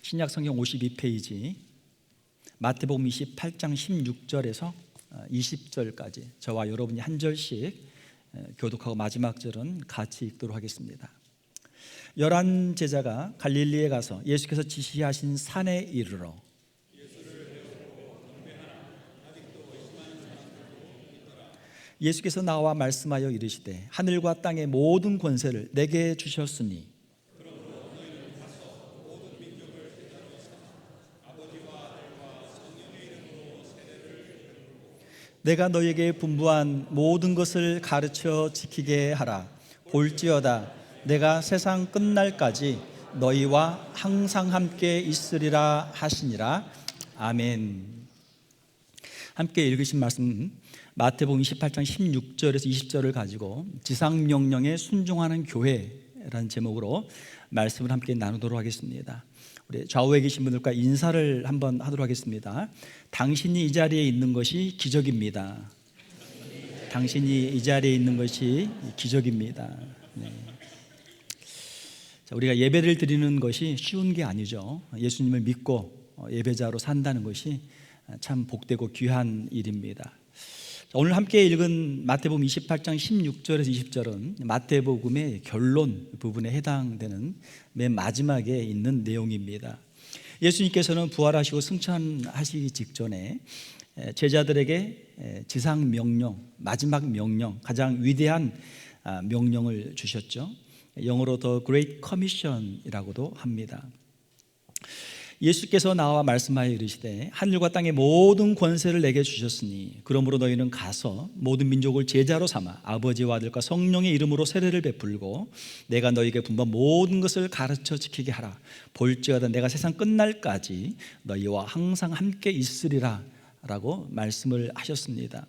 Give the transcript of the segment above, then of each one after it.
신약 성경 52페이지 마태복음 28장 16절에서 20절까지 저와 여러분이 한 절씩 교독하고 마지막 절은 같이 읽도록 하겠습니다. 11 제자가 갈릴리에 가서 예수께서 지시하신 산에 이르러 예수께서 나와 말씀하여 이르시되 하늘과 땅의 모든 권세를 내게 주셨으니 내가 너에게 분부한 모든 것을 가르쳐 지키게 하라. 볼지어다 내가 세상 끝날까지 너희와 항상 함께 있으리라 하시니라. 아멘. 함께 읽으신 말씀 마태복음 28장 16절에서 20절을 가지고 지상명령에 순종하는 교회라는 제목으로 말씀을 함께 나누도록 하겠습니다. 우리 좌우에 계신 분들과 인사를 한번 하도록 하겠습니다. 당신이 이 자리에 있는 것이 기적입니다. 당신이 이 자리에 있는 것이 기적입니다. 네. 자, 우리가 예배를 드리는 것이 쉬운 게 아니죠. 예수님을 믿고 예배자로 산다는 것이 참 복되고 귀한 일입니다. 오늘 함께 읽은 마태복음 28장 16절에서 20절은 마태복음의 결론 부분에 해당되는 맨 마지막에 있는 내용입니다. 예수님께서는 부활하시고 승천하시기 직전에 제자들에게 지상 명령, 마지막 명령, 가장 위대한 명령을 주셨죠. 영어로 The Great Commission이라고도 합니다. 예수께서 나와 말씀하여 이르시되 하늘과 땅의 모든 권세를 내게 주셨으니 그러므로 너희는 가서 모든 민족을 제자로 삼아 아버지와 아들과 성령의 이름으로 세례를 베풀고 내가 너희에게 분부한 모든 것을 가르쳐 지키게 하라. 볼지어다 내가 세상 끝날까지 너희와 항상 함께 있으리라 라고 말씀을 하셨습니다.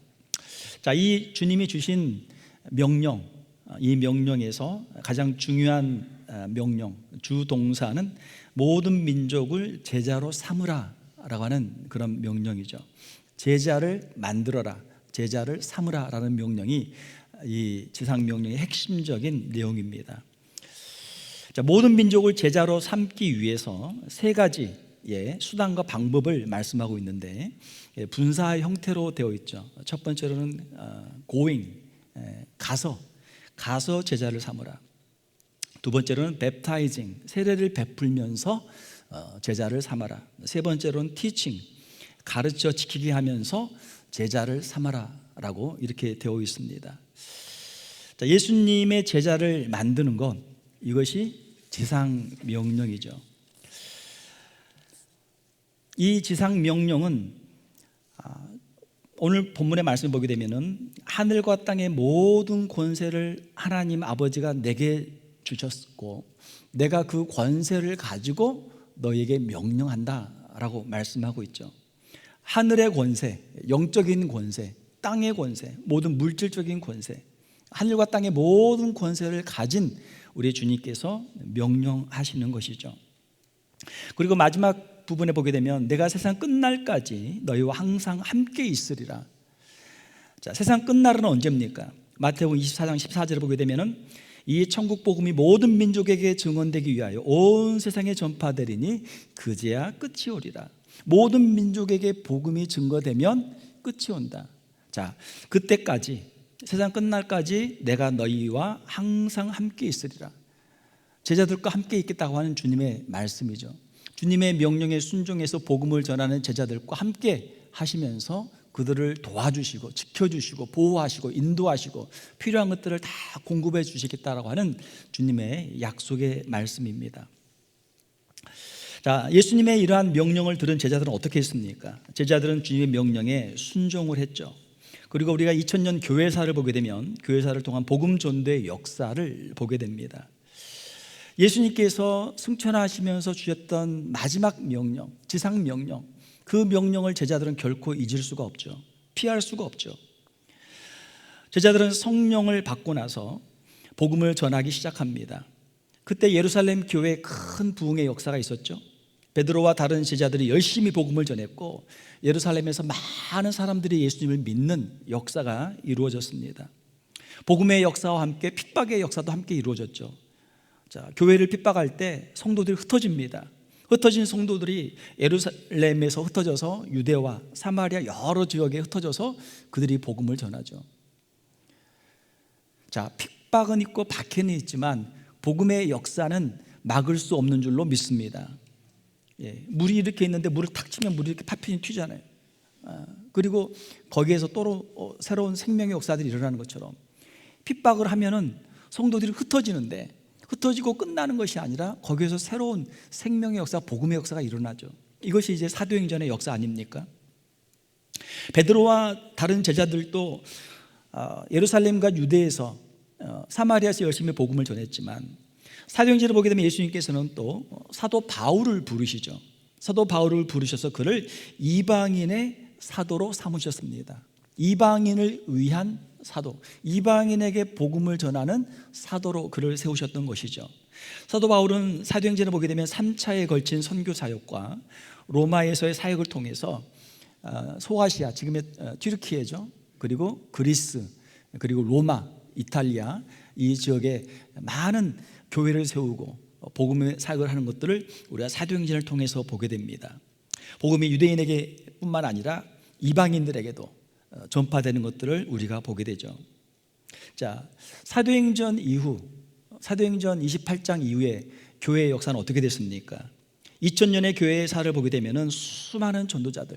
자, 이 주님이 주신 명령, 이 명령에서 가장 중요한 명령, 주동사는 모든 민족을 제자로 삼으라 라고 하는 그런 명령이죠. 제자를 만들어라, 제자를 삼으라 라는 명령이 이 지상명령의 핵심적인 내용입니다. 자, 모든 민족을 제자로 삼기 위해서 세 가지의 수단과 방법을 말씀하고 있는데 분사 형태로 되어 있죠. 첫 번째로는 going, 가서 제자를 삼으라. 두 번째로는 baptizing, 세례를 베풀면서 제자를 삼아라. 세 번째로는 teaching, 가르쳐 지키게 하면서 제자를 삼아라 라고 이렇게 되어 있습니다. 자, 예수님의 제자를 만드는 것, 이것이 지상명령이죠. 이 지상명령은 오늘 본문의 말씀을 보게 되면 하늘과 땅의 모든 권세를 하나님 아버지가 내게 주셨고 내가 그 권세를 가지고 너에게 명령한다 라고 말씀하고 있죠. 하늘의 권세, 영적인 권세, 땅의 권세, 모든 물질적인 권세, 하늘과 땅의 모든 권세를 가진 우리 주님께서 명령하시는 것이죠. 그리고 마지막 부분에 보게 되면 내가 세상 끝날까지 너희와 항상 함께 있으리라. 자, 세상 끝날은 언제입니까? 마태복음 24장 14절을 보게 되면은 이 천국 복음이 모든 민족에게 증언되기 위하여 온 세상에 전파되리니 그제야 끝이 오리라. 모든 민족에게 복음이 증거되면 끝이 온다. 자, 그때까지 세상 끝날까지 내가 너희와 항상 함께 있으리라. 제자들과 함께 있겠다고 하는 주님의 말씀이죠. 주님의 명령에 순종해서 복음을 전하는 제자들과 함께 하시면서 그들을 도와주시고 지켜주시고 보호하시고 인도하시고 필요한 것들을 다 공급해 주시겠다라고 하는 주님의 약속의 말씀입니다. 자, 예수님의 이러한 명령을 들은 제자들은 어떻게 했습니까? 제자들은 주님의 명령에 순종을 했죠. 그리고 우리가 2000년 교회사를 보게 되면 교회사를 통한 복음 전도의 역사를 보게 됩니다. 예수님께서 승천하시면서 주셨던 마지막 명령, 지상 명령, 그 명령을 제자들은 결코 잊을 수가 없죠. 피할 수가 없죠. 제자들은 성령을 받고 나서 복음을 전하기 시작합니다. 그때 예루살렘 교회에 큰 부흥의 역사가 있었죠. 베드로와 다른 제자들이 열심히 복음을 전했고 예루살렘에서 많은 사람들이 예수님을 믿는 역사가 이루어졌습니다. 복음의 역사와 함께 핍박의 역사도 함께 이루어졌죠. 자, 교회를 핍박할 때 성도들이 흩어집니다. 흩어진 성도들이 예루살렘에서 흩어져서 유대와 사마리아 여러 지역에 흩어져서 그들이 복음을 전하죠. 자, 핍박은 있고 박해는 있지만 복음의 역사는 막을 수 없는 줄로 믿습니다. 물이 이렇게 있는데 물을 탁 치면 물이 이렇게 파편이 튀잖아요. 그리고 거기에서 또 새로운 생명의 역사들이 일어나는 것처럼 핍박을 하면은 성도들이 흩어지는데, 흩어지고 끝나는 것이 아니라 거기에서 새로운 생명의 역사, 복음의 역사가 일어나죠. 이것이 이제 사도행전의 역사 아닙니까? 베드로와 다른 제자들도 예루살렘과 유대에서 사마리아에서 열심히 복음을 전했지만, 사도행전을 보게 되면 예수님께서는 또 사도 바울을 부르시죠. 사도 바울을 부르셔서 그를 이방인의 사도로 삼으셨습니다. 이방인을 위한 사도, 이방인에게 복음을 전하는 사도로 그를 세우셨던 것이죠. 사도 바울은 사도행전을 보게 되면 3차에 걸친 선교 사역과 로마에서의 사역을 통해서 소아시아, 지금의 튀르키예죠, 그리고 그리스, 그리고 로마, 이탈리아 이 지역에 많은 교회를 세우고 복음의 사역을 하는 것들을 우리가 사도행전을 통해서 보게 됩니다. 복음이 유대인에게 뿐만 아니라 이방인들에게도 전파되는 것들을 우리가 보게 되죠. 자, 사도행전 이후, 사도행전 28장 이후에 교회의 역사는 어떻게 됐습니까? 2000년의 교회의 사를 보게 되면 수많은 전도자들,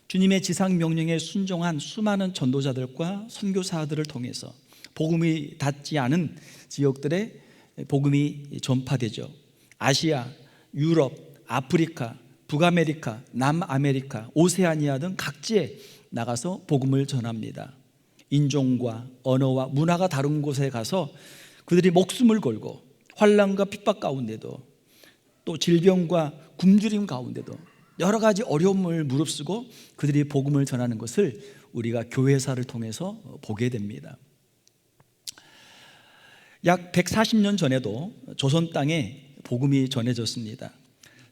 주님의 지상 명령에 순종한 수많은 전도자들과 선교사들을 통해서 복음이 닿지 않은 지역들에 복음이 전파되죠. 아시아, 유럽, 아프리카, 북아메리카, 남아메리카, 오세아니아 등 각지에 나가서 복음을 전합니다. 인종과 언어와 문화가 다른 곳에 가서 그들이 목숨을 걸고 환난과 핍박 가운데도, 또 질병과 굶주림 가운데도 여러 가지 어려움을 무릅쓰고 그들이 복음을 전하는 것을 우리가 교회사를 통해서 보게 됩니다. 약 140년 전에도 조선 땅에 복음이 전해졌습니다.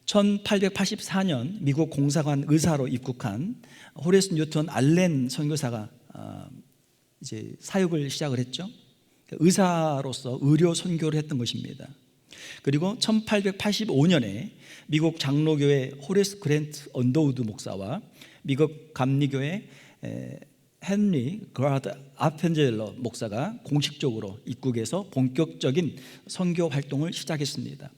1884년 미국 공사관 의사로 입국한 호레스 뉴턴 알렌 선교사가 이제 사역을 시작을 했죠. 의사로서 의료 선교를 했던 것입니다. 그리고 1885년에 미국 장로교회 호레스 그랜트 언더우드 목사와 미국 감리교회 헨리 그라드 아펜젤러 목사가 공식적으로 입국해서 본격적인 선교 활동을 시작했습니다.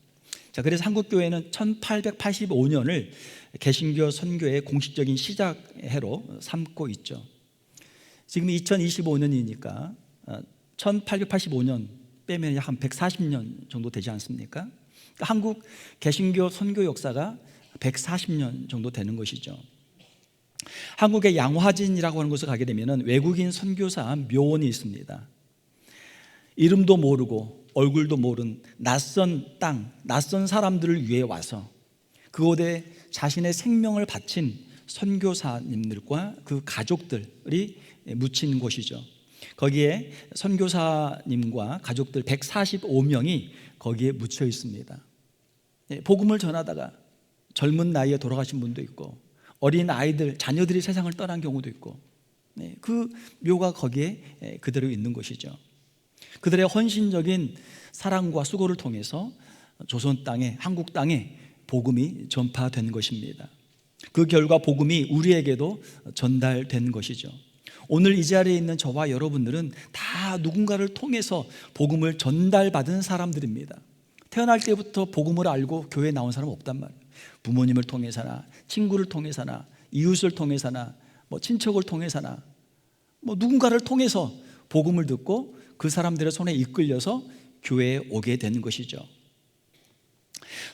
자, 그래서 한국교회는 1885년을 개신교 선교의 공식적인 시작해로 삼고 있죠. 지금 2025년이니까 1885년 빼면 한 140년 정도 되지 않습니까? 그러니까 한국 개신교 선교 역사가 140년 정도 되는 것이죠. 한국의 양화진이라고 하는 곳에 가게 되면 외국인 선교사 묘원이 있습니다. 이름도 모르고 얼굴도 모른 낯선 땅, 낯선 사람들을 위해 와서 그곳에 자신의 생명을 바친 선교사님들과 그 가족들이 묻힌 곳이죠. 거기에 선교사님과 가족들 145명이 거기에 묻혀 있습니다. 복음을 전하다가 젊은 나이에 돌아가신 분도 있고, 어린 아이들, 자녀들이 세상을 떠난 경우도 있고, 그 묘가 거기에 그대로 있는 것이죠. 그들의 헌신적인 사랑과 수고를 통해서 조선 땅에, 한국 땅에 복음이 전파된 것입니다. 그 결과 복음이 우리에게도 전달된 것이죠. 오늘 이 자리에 있는 저와 여러분들은 다 누군가를 통해서 복음을 전달받은 사람들입니다. 태어날 때부터 복음을 알고 교회에 나온 사람은 없단 말이에요. 부모님을 통해서나 친구를 통해서나 이웃을 통해서나 친척을 통해서나 누군가를 통해서 복음을 듣고 그 사람들의 손에 이끌려서 교회에 오게 되는 것이죠.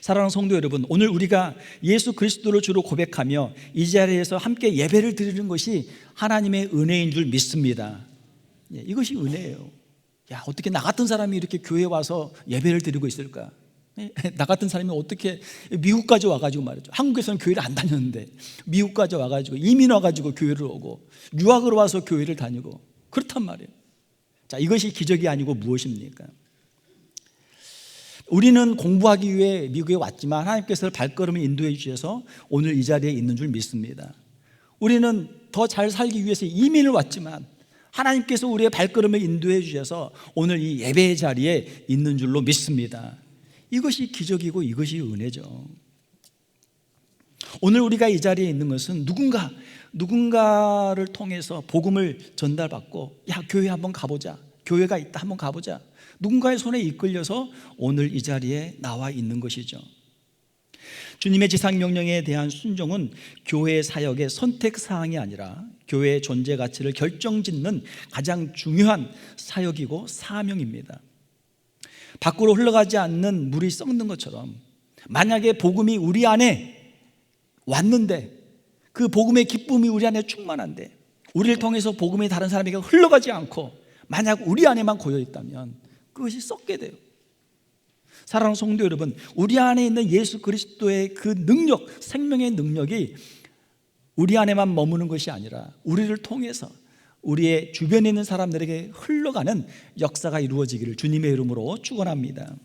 사랑하는 성도 여러분, 오늘 우리가 예수 그리스도를 주로 고백하며 이 자리에서 함께 예배를 드리는 것이 하나님의 은혜인 줄 믿습니다. 이것이 은혜예요. 야, 어떻게 나 같은 사람이 이렇게 교회에 와서 예배를 드리고 있을까? 나 같은 사람이 어떻게 미국까지 와가지고 말이죠. 한국에서는 교회를 안 다녔는데 미국까지 와가지고 이민 와가지고 교회를 오고 유학을 와서 교회를 다니고 그렇단 말이에요. 자, 이것이 기적이 아니고 무엇입니까? 우리는 공부하기 위해 미국에 왔지만 하나님께서 발걸음을 인도해 주셔서 오늘 이 자리에 있는 줄 믿습니다. 우리는 더 잘 살기 위해서 이민을 왔지만 하나님께서 우리의 발걸음을 인도해 주셔서 오늘 이 예배의 자리에 있는 줄로 믿습니다. 이것이 기적이고 이것이 은혜죠. 오늘 우리가 이 자리에 있는 것은 누군가를 통해서 복음을 전달받고, 야, 교회 한번 가보자, 교회가 있다, 한번 가보자, 누군가의 손에 이끌려서 오늘 이 자리에 나와 있는 것이죠. 주님의 지상명령에 대한 순종은 교회의 사역의 선택사항이 아니라 교회의 존재 가치를 결정짓는 가장 중요한 사역이고 사명입니다. 밖으로 흘러가지 않는 물이 썩는 것처럼, 만약에 복음이 우리 안에 왔는데, 그 복음의 기쁨이 우리 안에 충만한데, 우리를 통해서 복음이 다른 사람에게 흘러가지 않고 만약 우리 안에만 고여 있다면 그것이 썩게 돼요. 사랑하는 성도 여러분, 우리 안에 있는 예수 그리스도의 그 능력, 생명의 능력이 우리 안에만 머무는 것이 아니라 우리를 통해서 우리의 주변에 있는 사람들에게 흘러가는 역사가 이루어지기를 주님의 이름으로 축원합니다.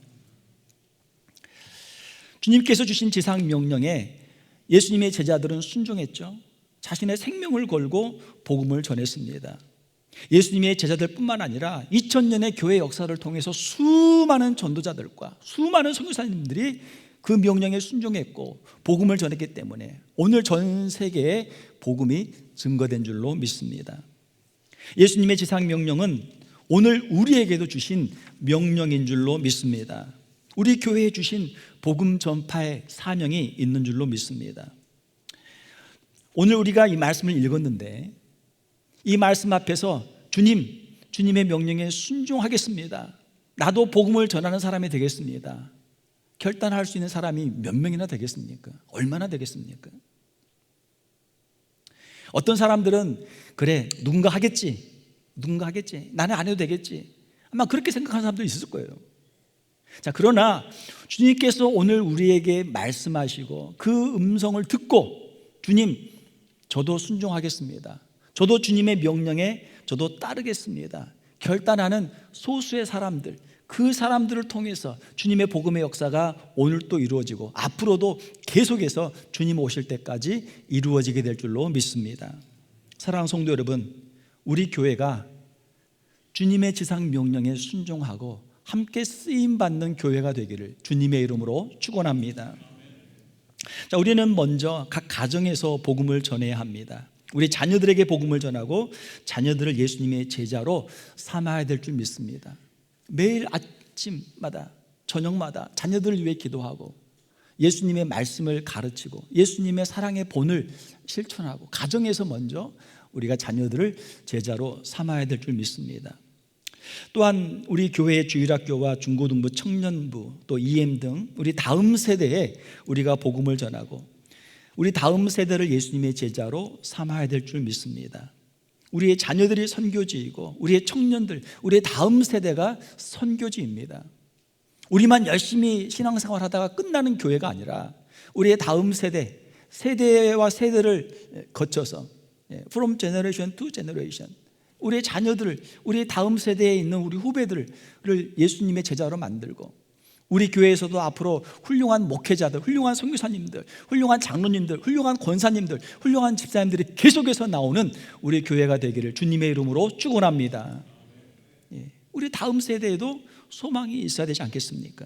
주님께서 주신 지상 명령에 예수님의 제자들은 순종했죠. 자신의 생명을 걸고 복음을 전했습니다. 예수님의 제자들뿐만 아니라 2000년의 교회 역사를 통해서 수많은 전도자들과 수많은 선교사님들이 그 명령에 순종했고 복음을 전했기 때문에 오늘 전 세계에 복음이 증거된 줄로 믿습니다. 예수님의 지상 명령은 오늘 우리에게도 주신 명령인 줄로 믿습니다. 우리 교회에 주신 복음 전파의 사명이 있는 줄로 믿습니다. 오늘 우리가 이 말씀을 읽었는데 이 말씀 앞에서 주님의 명령에 순종하겠습니다, 나도 복음을 전하는 사람이 되겠습니다, 결단할 수 있는 사람이 몇 명이나 되겠습니까? 얼마나 되겠습니까? 어떤 사람들은 그래, 누군가 하겠지, 나는 안 해도 되겠지, 아마 그렇게 생각하는 사람도 있을 거예요. 자, 그러나 주님께서 오늘 우리에게 말씀하시고 그 음성을 듣고 주님, 저도 순종하겠습니다, 저도 주님의 명령에 저도 따르겠습니다, 결단하는 소수의 사람들, 그 사람들을 통해서 주님의 복음의 역사가 오늘 또 이루어지고 앞으로도 계속해서 주님 오실 때까지 이루어지게 될 줄로 믿습니다. 사랑하는 성도 여러분, 우리 교회가 주님의 지상 명령에 순종하고 함께 쓰임받는 교회가 되기를 주님의 이름으로 축원합니다. 자, 우리는 먼저 각 가정에서 복음을 전해야 합니다. 우리 자녀들에게 복음을 전하고 자녀들을 예수님의 제자로 삼아야 될 줄 믿습니다. 매일 아침마다 저녁마다 자녀들을 위해 기도하고 예수님의 말씀을 가르치고 예수님의 사랑의 본을 실천하고 가정에서 먼저 우리가 자녀들을 제자로 삼아야 될 줄 믿습니다. 또한 우리 교회의 주일학교와 중고등부, 청년부, 또 EM 등 우리 다음 세대에 우리가 복음을 전하고 우리 다음 세대를 예수님의 제자로 삼아야 될 줄 믿습니다. 우리의 자녀들이 선교지이고 우리의 청년들, 우리의 다음 세대가 선교지입니다. 우리만 열심히 신앙생활 하다가 끝나는 교회가 아니라 우리의 다음 세대와 세대를 거쳐서 From generation to generation, 우리의 자녀들을, 우리의 다음 세대에 있는 우리 후배들을 예수님의 제자로 만들고 우리 교회에서도 앞으로 훌륭한 목회자들, 훌륭한 선교사님들, 훌륭한 장로님들, 훌륭한 권사님들, 훌륭한 집사님들이 계속해서 나오는 우리 교회가 되기를 주님의 이름으로 축원합니다. 우리 다음 세대에도 소망이 있어야 되지 않겠습니까?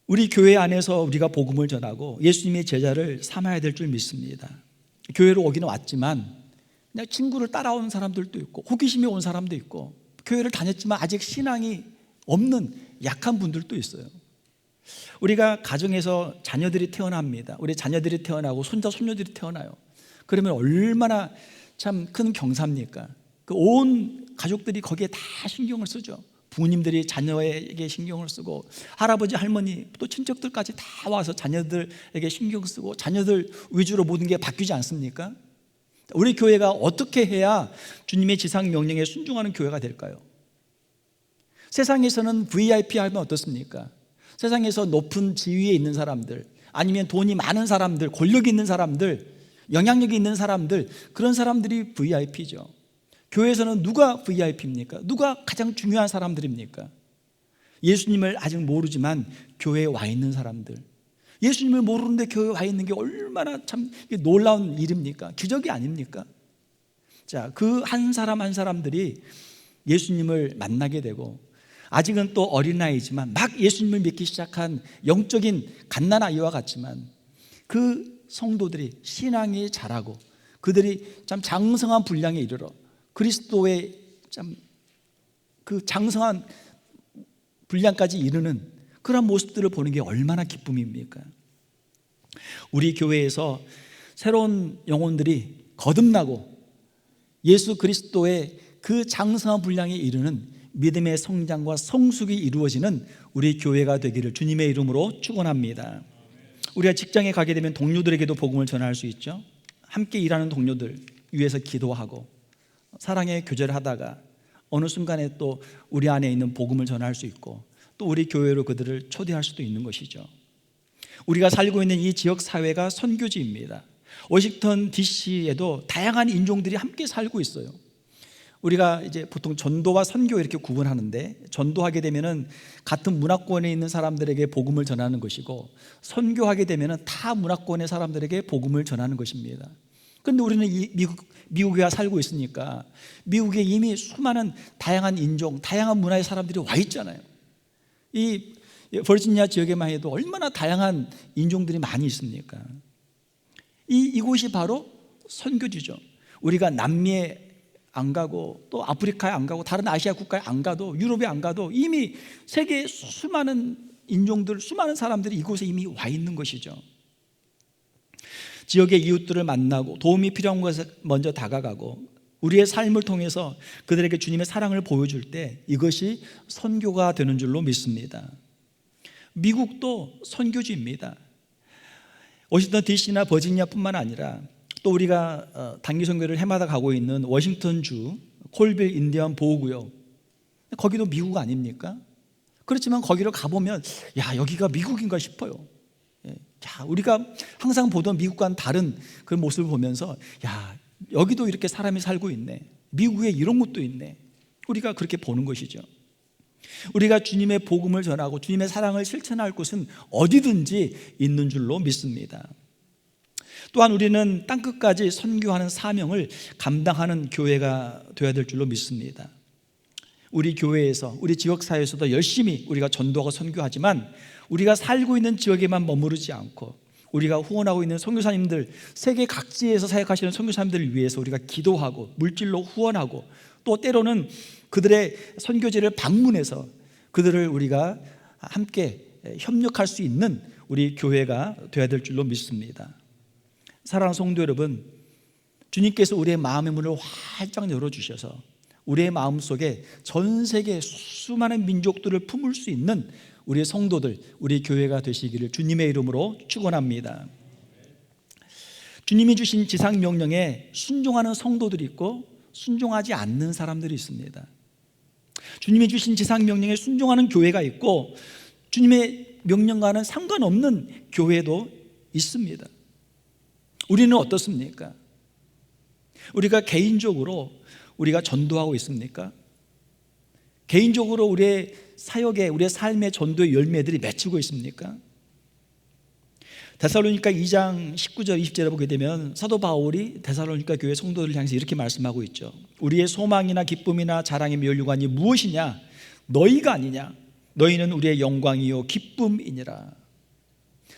우리 교회 안에서 우리가 복음을 전하고 예수님의 제자를 삼아야 될 줄 믿습니다. 교회로 오기는 왔지만 그냥 친구를 따라오는 사람들도 있고 호기심이 온 사람도 있고 교회를 다녔지만 아직 신앙이 없는 약한 분들도 있어요. 우리가 가정에서 자녀들이 태어납니다. 우리 자녀들이 태어나고 손자 손녀들이 태어나요. 그러면 얼마나 참 큰 경사입니까? 그 온 가족들이 거기에 다 신경을 쓰죠. 부모님들이 자녀에게 신경을 쓰고 할아버지 할머니 또 친척들까지 다 와서 자녀들에게 신경 쓰고 자녀들 위주로 모든 게 바뀌지 않습니까? 우리 교회가 어떻게 해야 주님의 지상 명령에 순종하는 교회가 될까요? 세상에서는 VIP 하면 어떻습니까? 세상에서 높은 지위에 있는 사람들, 아니면 돈이 많은 사람들, 권력이 있는 사람들, 영향력이 있는 사람들, 그런 사람들이 VIP죠. 교회에서는 누가 VIP입니까? 누가 가장 중요한 사람들입니까? 예수님을 아직 모르지만 교회에 와 있는 사람들, 예수님을 모르는데 교회에 와 있는 게 얼마나 참 놀라운 일입니까? 기적이 아닙니까? 자, 그 한 사람 한 사람들이 예수님을 만나게 되고 아직은 또 어린아이지만 막 예수님을 믿기 시작한 영적인 갓난아이와 같지만 그 성도들이 신앙이 자라고 그들이 참 장성한 분량에 이르러 그리스도의 참 그 장성한 분량까지 이르는 그런 모습들을 보는 게 얼마나 기쁨입니까? 우리 교회에서 새로운 영혼들이 거듭나고 예수 그리스도의 그 장성한 분량에 이르는 믿음의 성장과 성숙이 이루어지는 우리 교회가 되기를 주님의 이름으로 축원합니다. 우리가 직장에 가게 되면 동료들에게도 복음을 전할 수 있죠. 함께 일하는 동료들 위해서 기도하고 사랑의 교제를 하다가 어느 순간에 또 우리 안에 있는 복음을 전할 수 있고 또 우리 교회로 그들을 초대할 수도 있는 것이죠. 우리가 살고 있는 이 지역 사회가 선교지입니다. 워싱턴 DC에도 다양한 인종들이 함께 살고 있어요. 우리가 이제 보통 전도와 선교 이렇게 구분하는데, 전도하게 되면은 같은 문화권에 있는 사람들에게 복음을 전하는 것이고, 선교하게 되면은 타 문화권의 사람들에게 복음을 전하는 것입니다. 그런데 우리는 미국에 살고 있으니까 미국에 이미 수많은 다양한 인종, 다양한 문화의 사람들이 와 있잖아요. 이 버지니아 지역에만 해도 얼마나 다양한 인종들이 많이 있습니까? 이곳이 바로 선교지죠. 우리가 남미에 안 가고 또 아프리카에 안 가고 다른 아시아 국가에 안 가도 유럽에 안 가도 이미 세계의 수많은 인종들, 수많은 사람들이 이곳에 이미 와 있는 것이죠. 지역의 이웃들을 만나고 도움이 필요한 것에 먼저 다가가고 우리의 삶을 통해서 그들에게 주님의 사랑을 보여줄 때 이것이 선교가 되는 줄로 믿습니다. 미국도 선교지입니다. 워싱턴 DC나 버지니아뿐만 아니라 또 우리가 단기 선교를 해마다 가고 있는 워싱턴주 콜빌 인디언 보호구역, 거기도 미국 아닙니까? 그렇지만 거기를 가보면 야, 여기가 미국인가 싶어요. 자, 우리가 항상 보던 미국과는 다른 그런 모습을 보면서 야, 여기도 이렇게 사람이 살고 있네, 미국에 이런 것도 있네, 우리가 그렇게 보는 것이죠. 우리가 주님의 복음을 전하고 주님의 사랑을 실천할 곳은 어디든지 있는 줄로 믿습니다. 또한 우리는 땅끝까지 선교하는 사명을 감당하는 교회가 되어야 될 줄로 믿습니다. 우리 교회에서, 우리 지역사회에서도 열심히 우리가 전도하고 선교하지만 우리가 살고 있는 지역에만 머무르지 않고 우리가 후원하고 있는 선교사님들, 세계 각지에서 사역하시는 선교사님들을 위해서 우리가 기도하고 물질로 후원하고 또 때로는 그들의 선교지를 방문해서 그들을 우리가 함께 협력할 수 있는 우리 교회가 되어야 될 줄로 믿습니다. 사랑하는 성도 여러분, 주님께서 우리의 마음의 문을 활짝 열어주셔서 우리의 마음속에 전 세계 수많은 민족들을 품을 수 있는 우리의 성도들, 우리 교회가 되시기를 주님의 이름으로 축원합니다. 주님이 주신 지상 명령에 순종하는 성도들이 있고 순종하지 않는 사람들이 있습니다. 주님이 주신 지상 명령에 순종하는 교회가 있고 주님의 명령과는 상관없는 교회도 있습니다. 우리는 어떻습니까? 우리가 개인적으로 우리가 전도하고 있습니까? 개인적으로 우리의 사역에, 우리의 삶의 전도의 열매들이 맺히고 있습니까? 데살로니가 2장 19절 20절에 보게 되면 사도 바울이 데살로니가 교회 성도들을 향해서 이렇게 말씀하고 있죠. 우리의 소망이나 기쁨이나 자랑의 면류관이 무엇이냐? 너희가 아니냐? 너희는 우리의 영광이요 기쁨이니라.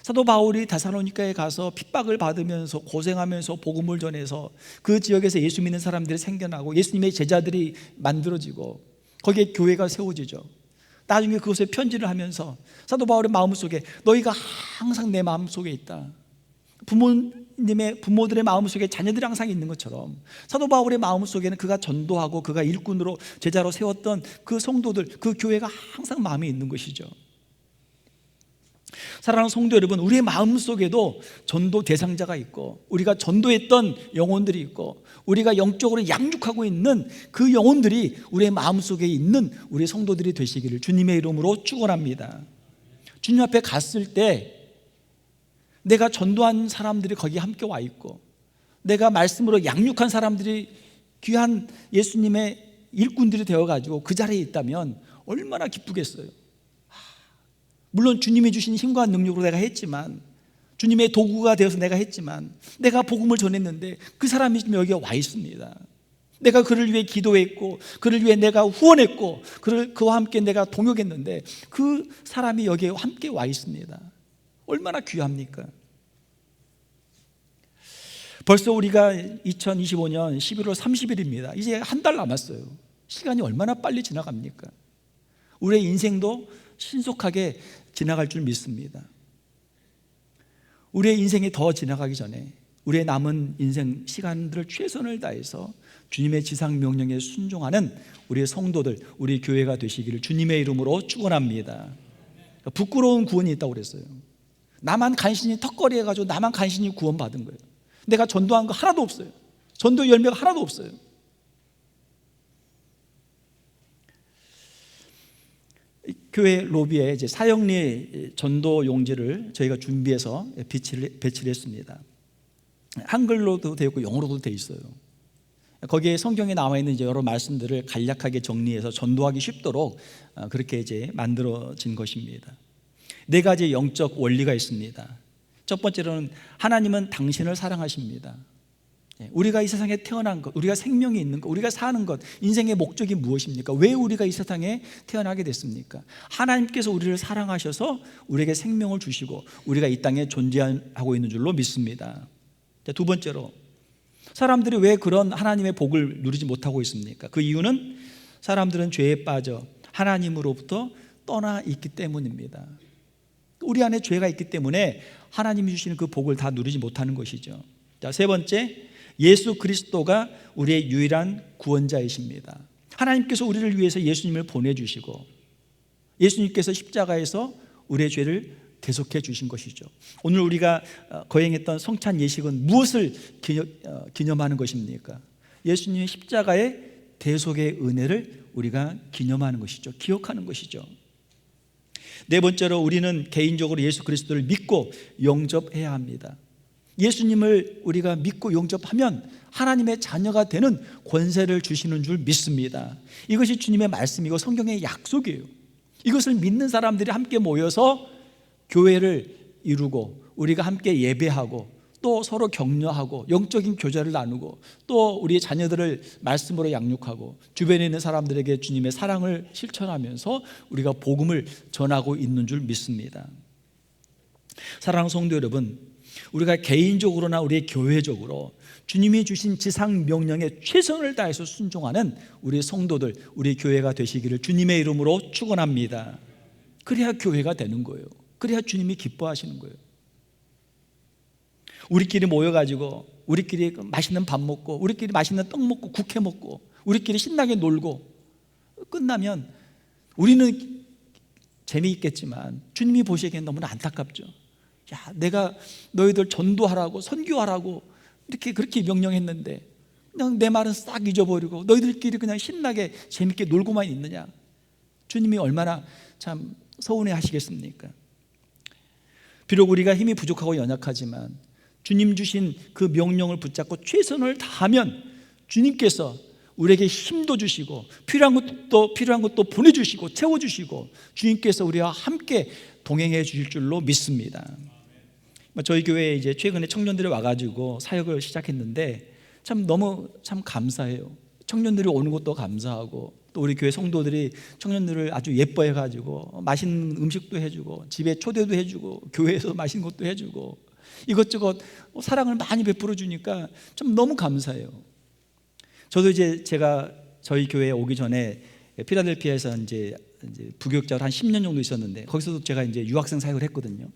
사도 바울이 데살로니가에 가서 핍박을 받으면서 고생하면서 복음을 전해서 그 지역에서 예수 믿는 사람들이 생겨나고 예수님의 제자들이 만들어지고 거기에 교회가 세워지죠. 나중에 그것에 편지를 하면서 사도 바울의 마음속에 너희가 항상 내 마음속에 있다, 부모들의 마음속에 자녀들이 항상 있는 것처럼 사도 바울의 마음속에는 그가 전도하고 그가 일꾼으로 제자로 세웠던 그 성도들, 그 교회가 항상 마음에 있는 것이죠. 사랑하는 성도 여러분, 우리의 마음속에도 전도 대상자가 있고 우리가 전도했던 영혼들이 있고 우리가 영적으로 양육하고 있는 그 영혼들이 우리의 마음속에 있는 우리 성도들이 되시기를 주님의 이름으로 축원합니다. 주님 앞에 갔을 때 내가 전도한 사람들이 거기에 함께 와 있고 내가 말씀으로 양육한 사람들이 귀한 예수님의 일꾼들이 되어가지고 그 자리에 있다면 얼마나 기쁘겠어요. 물론 주님이 주신 힘과 능력으로 내가 했지만, 주님의 도구가 되어서 내가 했지만, 내가 복음을 전했는데 그 사람이 지금 여기에 와 있습니다. 내가 그를 위해 기도했고, 그를 위해 내가 후원했고, 그와 함께 내가 동역했는데 그 사람이 여기에 함께 와 있습니다. 얼마나 귀합니까? 벌써 우리가 2025년 11월 30일입니다. 이제 한 달 남았어요. 시간이 얼마나 빨리 지나갑니까? 우리의 인생도 신속하게 지나갈 줄 믿습니다. 우리의 인생이 더 지나가기 전에 우리의 남은 인생 시간들을 최선을 다해서 주님의 지상 명령에 순종하는 우리의 성도들, 우리 교회가 되시기를 주님의 이름으로 축원합니다. 부끄러운 구원이 있다고 그랬어요. 나만 간신히 턱걸이 해가지고 나만 간신히 구원받은 거예요. 내가 전도한 거 하나도 없어요. 전도 열매가 하나도 없어요. 교회 로비에 이제 사형리 전도 용지를 저희가 준비해서 배치를 했습니다. 한글로도 되어 있고 영어로도 되어 있어요. 거기에 성경에 나와 있는 이제 여러 말씀들을 간략하게 정리해서 전도하기 쉽도록 그렇게 이제 만들어진 것입니다. 네 가지 영적 원리가 있습니다. 첫 번째로는 하나님은 당신을 사랑하십니다. 우리가 이 세상에 태어난 것, 우리가 생명이 있는 것, 우리가 사는 것, 인생의 목적이 무엇입니까? 왜 우리가 이 세상에 태어나게 됐습니까? 하나님께서 우리를 사랑하셔서 우리에게 생명을 주시고 우리가 이 땅에 존재하고 있는 줄로 믿습니다. 두 번째로, 사람들이 왜 그런 하나님의 복을 누리지 못하고 있습니까? 그 이유는 사람들은 죄에 빠져 하나님으로부터 떠나 있기 때문입니다. 우리 안에 죄가 있기 때문에 하나님이 주시는 그 복을 다 누리지 못하는 것이죠. 자, 세 번째, 예수 그리스도가 우리의 유일한 구원자이십니다. 하나님께서 우리를 위해서 예수님을 보내주시고 예수님께서 십자가에서 우리의 죄를 대속해 주신 것이죠. 오늘 우리가 거행했던 성찬 예식은 무엇을 기념하는 것입니까? 예수님의 십자가의 대속의 은혜를 우리가 기념하는 것이죠. 기억하는 것이죠. 네 번째로, 우리는 개인적으로 예수 그리스도를 믿고 영접해야 합니다. 예수님을 우리가 믿고 영접하면 하나님의 자녀가 되는 권세를 주시는 줄 믿습니다. 이것이 주님의 말씀이고 성경의 약속이에요. 이것을 믿는 사람들이 함께 모여서 교회를 이루고 우리가 함께 예배하고 또 서로 격려하고 영적인 교제를 나누고 또 우리의 자녀들을 말씀으로 양육하고 주변에 있는 사람들에게 주님의 사랑을 실천하면서 우리가 복음을 전하고 있는 줄 믿습니다. 사랑하는 성도 여러분, 우리가 개인적으로나 우리의 교회적으로 주님이 주신 지상 명령에 최선을 다해서 순종하는 우리 성도들, 우리 교회가 되시기를 주님의 이름으로 축원합니다. 그래야 교회가 되는 거예요. 그래야 주님이 기뻐하시는 거예요. 우리끼리 모여가지고 우리끼리 맛있는 밥 먹고 우리끼리 맛있는 떡 먹고 국회 먹고 우리끼리 신나게 놀고 끝나면 우리는 재미있겠지만 주님이 보시기엔 너무나 안타깝죠. 야, 내가 너희들 전도하라고 선교하라고 이렇게 그렇게 명령했는데 그냥 내 말은 싹 잊어버리고 너희들끼리 그냥 신나게 재밌게 놀고만 있느냐. 주님이 얼마나 참 서운해 하시겠습니까? 비록 우리가 힘이 부족하고 연약하지만 주님 주신 그 명령을 붙잡고 최선을 다하면 주님께서 우리에게 힘도 주시고 필요한 것도 보내주시고 채워주시고 주님께서 우리와 함께 동행해 주실 줄로 믿습니다. 저희 교회에 이제 최근에 청년들이 와가지고 사역을 시작했는데 너무 감사해요. 청년들이 오는 것도 감사하고 또 우리 교회 성도들이 청년들을 아주 예뻐해가지고 맛있는 음식도 해주고 집에 초대도 해주고 교회에서 맛있는 것도 해주고 이것저것 사랑을 많이 베풀어 주니까 너무 감사해요. 저도 이제 제가 저희 교회에 오기 전에 필라델피아에서 이제 부교육자로 한 10년 정도 있었는데 거기서도 제가 이제 유학생 사역을 했거든요.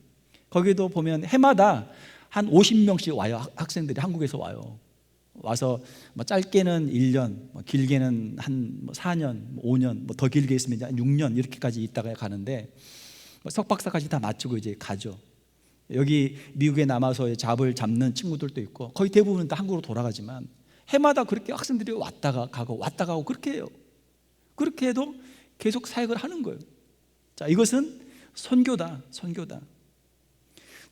거기도 보면 해마다 한 50명씩 와요. 학생들이 한국에서 와요. 와서 짧게는 1년, 길게는 한 4년, 5년, 더 길게 있으면 한 6년 이렇게까지 있다가 가는데 석박사까지 다 마치고 이제 가죠. 여기 미국에 남아서 잡을 잡는 친구들도 있고 거의 대부분은 다 한국으로 돌아가지만 해마다 그렇게 학생들이 왔다가 가고 그렇게 해요. 그렇게 해도 계속 사역을 하는 거예요. 자, 이것은 선교다.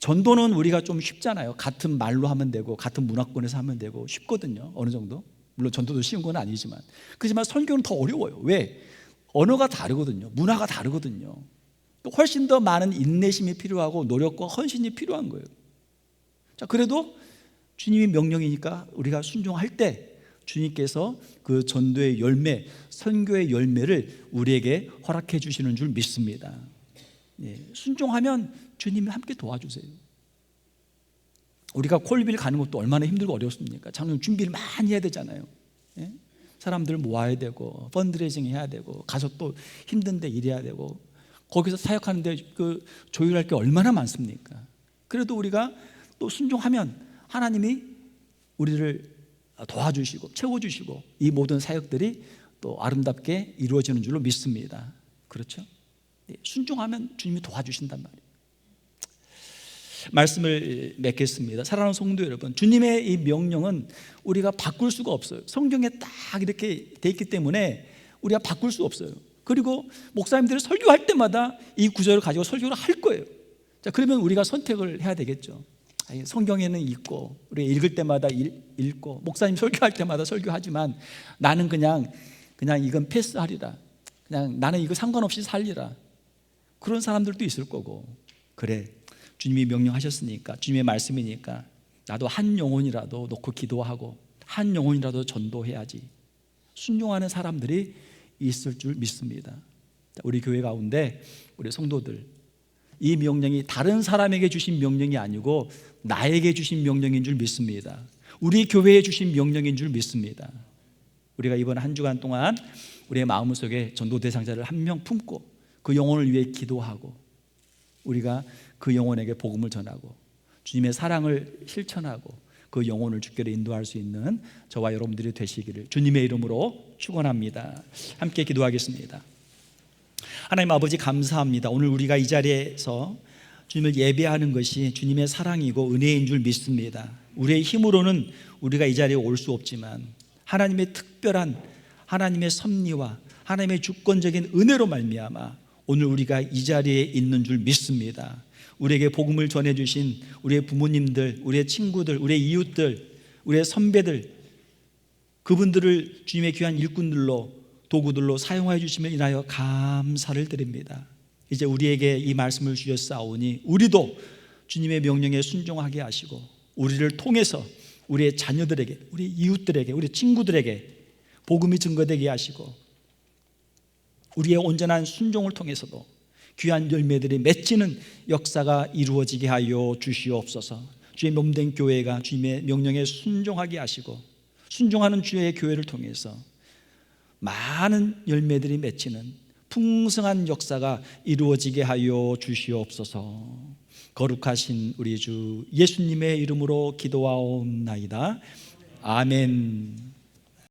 전도는 우리가 좀 쉽잖아요. 같은 말로 하면 되고 같은 문화권에서 하면 되고 쉽거든요. 어느 정도. 물론 전도도 쉬운 건 아니지만 그렇지만 선교는 더 어려워요. 왜? 언어가 다르거든요. 문화가 다르거든요. 또 훨씬 더 많은 인내심이 필요하고 노력과 헌신이 필요한 거예요. 자, 그래도 주님이 명령이니까 우리가 순종할 때 주님께서 그 전도의 열매, 선교의 열매를 우리에게 허락해 주시는 줄 믿습니다. 순종하면 주님이 함께 도와주세요. 우리가 콜빌 가는 것도 얼마나 힘들고 어렵습니까? 장로님 준비를 많이 해야 되잖아요. 사람들 모아야 되고 펀드레이징 해야 되고 가서 또 힘든데 일해야 되고 거기서 사역하는데 그 조율할 게 얼마나 많습니까? 그래도 우리가 또 순종하면 하나님이 우리를 도와주시고 채워주시고 이 모든 사역들이 또 아름답게 이루어지는 줄로 믿습니다. 그렇죠? 순종하면 주님이 도와주신단 말이에요. 말씀을 맺겠습니다. 사랑하는 성도 여러분, 주님의 이 명령은 우리가 바꿀 수가 없어요. 성경에 딱 이렇게 돼 있기 때문에 우리가 바꿀 수 없어요. 그리고 목사님들이 설교할 때마다 이 구절을 가지고 설교를 할 거예요. 자, 그러면 우리가 선택을 해야 되겠죠. 성경에는 읽고 우리가 읽을 때마다 읽고 목사님 설교할 때마다 설교하지만 나는 그냥 이건 패스하리라, 그냥 나는 이거 상관없이 살리라, 그런 사람들도 있을 거고. 그래, 주님이 명령하셨으니까, 주님의 말씀이니까 나도 한 영혼이라도 놓고 기도하고 한 영혼이라도 전도해야지, 순종하는 사람들이 있을 줄 믿습니다. 우리 교회 가운데 우리 성도들, 이 명령이 다른 사람에게 주신 명령이 아니고 나에게 주신 명령인 줄 믿습니다. 우리 교회에 주신 명령인 줄 믿습니다. 우리가 이번 한 주간 동안 우리의 마음속에 전도 대상자를 한 명 품고 그 영혼을 위해 기도하고 우리가 그 영혼에게 복음을 전하고 주님의 사랑을 실천하고 그 영혼을 주께로 인도할 수 있는 저와 여러분들이 되시기를 주님의 이름으로 축원합니다. 함께 기도하겠습니다. 하나님 아버지, 감사합니다. 오늘 우리가 이 자리에서 주님을 예배하는 것이 주님의 사랑이고 은혜인 줄 믿습니다. 우리의 힘으로는 우리가 이 자리에 올 수 없지만 하나님의 특별한 하나님의 섭리와 하나님의 주권적인 은혜로 말미암아 오늘 우리가 이 자리에 있는 줄 믿습니다. 우리에게 복음을 전해주신 우리의 부모님들, 우리의 친구들, 우리의 이웃들, 우리의 선배들, 그분들을 주님의 귀한 일꾼들로, 도구들로 사용하여 주심을 인하여 감사를 드립니다. 이제 우리에게 이 말씀을 주셨사오니 우리도 주님의 명령에 순종하게 하시고 우리를 통해서 우리의 자녀들에게, 우리 이웃들에게, 우리 친구들에게 복음이 증거되게 하시고 우리의 온전한 순종을 통해서도 귀한 열매들이 맺히는 역사가 이루어지게 하여 주시옵소서. 주의 몸된 교회가 주님의 명령에 순종하게 하시고 순종하는 주의 교회를 통해서 많은 열매들이 맺히는 풍성한 역사가 이루어지게 하여 주시옵소서. 거룩하신 우리 주 예수님의 이름으로 기도하옵나이다. 아멘.